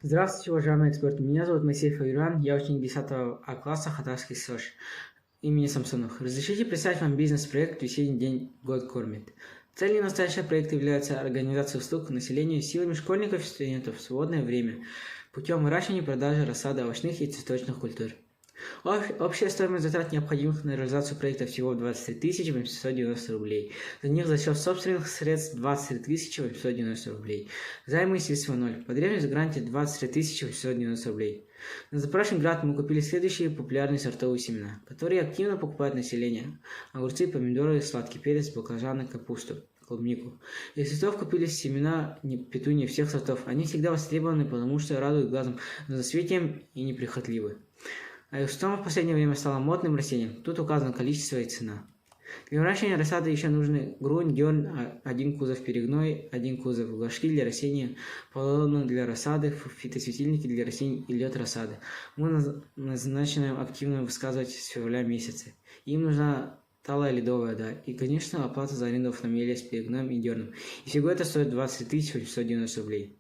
Здравствуйте, уважаемые эксперты. Меня зовут Моисеев Фаиран, я ученик 10 А класса Хатарский СОЖ имени Самсонов. Разрешите представить вам бизнес-проект «Весенний день год кормит». Целью настоящего проекта является организация услуг населению силами школьников и студентов в свободное время путем выращивания и продажи рассады овощных и цветочных культур. Общая стоимость затрат, необходимых на реализацию проекта, всего 23 890 рублей. За них за счет собственных средств 23 890 рублей. Займы естественно 0. Потребность в гранте 23 890 рублей. На запрашиваемый грант мы купили следующие популярные сортовые семена, которые активно покупает население: огурцы, помидоры, сладкий перец, баклажаны, капусту, клубнику. Из цветов купили семена петунии всех сортов. Они всегда востребованы, потому что радуют глазом засветием и неприхотливы. А истома в последнее время стало модным растением. Тут указано количество и цена. Для выращивания рассады еще нужны грунт, дерн, 1 кузов перегной, 1 кузов горшки для растения, полотна для рассады, фитосветильники для растений и лед рассады. Мы начинаем активно высказывать с февраля месяца. Им нужна талая ледовая вода и, конечно, оплата за аренду автомобиля с перегноем и дерном. И всего это стоит 20 890 рублей.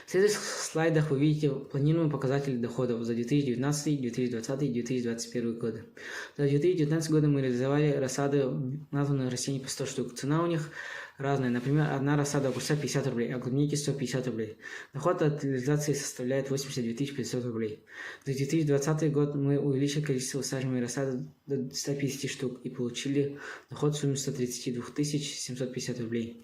В следующих слайдах вы видите планируемые показатели доходов за 2019, 2020 и 2021 годы. За 2019 года мы реализовали рассады названных растений по 100 штук. Цена у них разная. Например, одна рассада огурца 50 рублей, а клубники 150 рублей. Доход от реализации составляет 82 500 рублей. За 2020 год мы увеличили количество высаживаемой рассады до 150 штук и получили доход в сумме 132 750 рублей.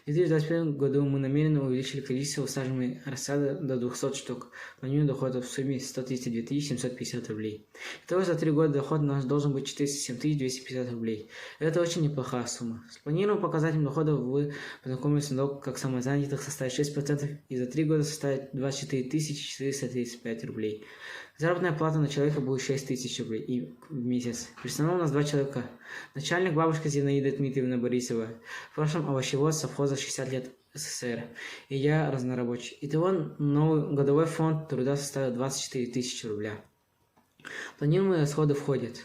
В 2021 году мы намеренно увеличили количество высаживаемой рассады до 200 штук. Планируем доход в сумме 132 750 рублей. Итого за 3 года доход наш должен быть 407 250 рублей. Это очень неплохая сумма. С планируемым показателем дохода вы познакомились налог как самозанятых составит 6% и за 3 года составит 24 435 рублей. Заработная плата на человека будет 6 тысяч рублей в месяц. Персонал у нас 2 человека. Начальник бабушка Зинаида Дмитриевна Борисова. В прошлом овощевод совхоза 60 лет СССР. И я разнорабочий. Итого новый годовой фонд труда составил 24 тысячи рубля. Планируемые расходы входят: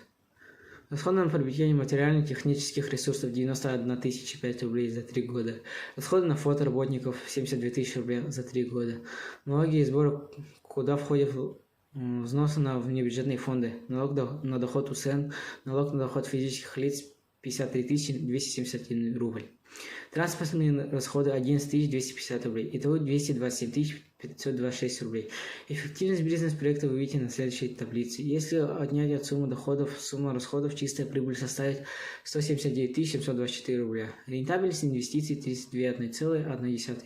расходы на приобретение материально-технических ресурсов 91 500 рублей за 3 года. Расходы на фото работников 72 тысячи рублей за 3 года. Налоги и сборы, куда входят взносы на внебюджетные фонды, налог на доход УСН, налог на доход физических лиц 53 271 рубль. Транспортные расходы 11 250 рублей. Итого 227 526 рублей. Эффективность бизнес-проекта вы видите на следующей таблице. Если отнять от суммы доходов, сумма расходов, чистая прибыль составит 179 724 рубля. Рентабельность инвестиций 32,1.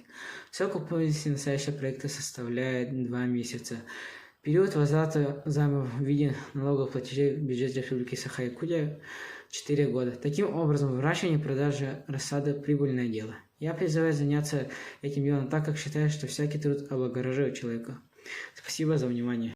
Срок окупаемости настоящего проекта составляет 2 месяца. Период возврата займов в виде налоговых платежей в бюджет Республики Саха-Якутия 4 года. Таким образом, выращивание и продажа рассады – прибыльное дело. Я призываю заняться этим делом, так как считаю, что всякий труд облагораживает человека. Спасибо за внимание.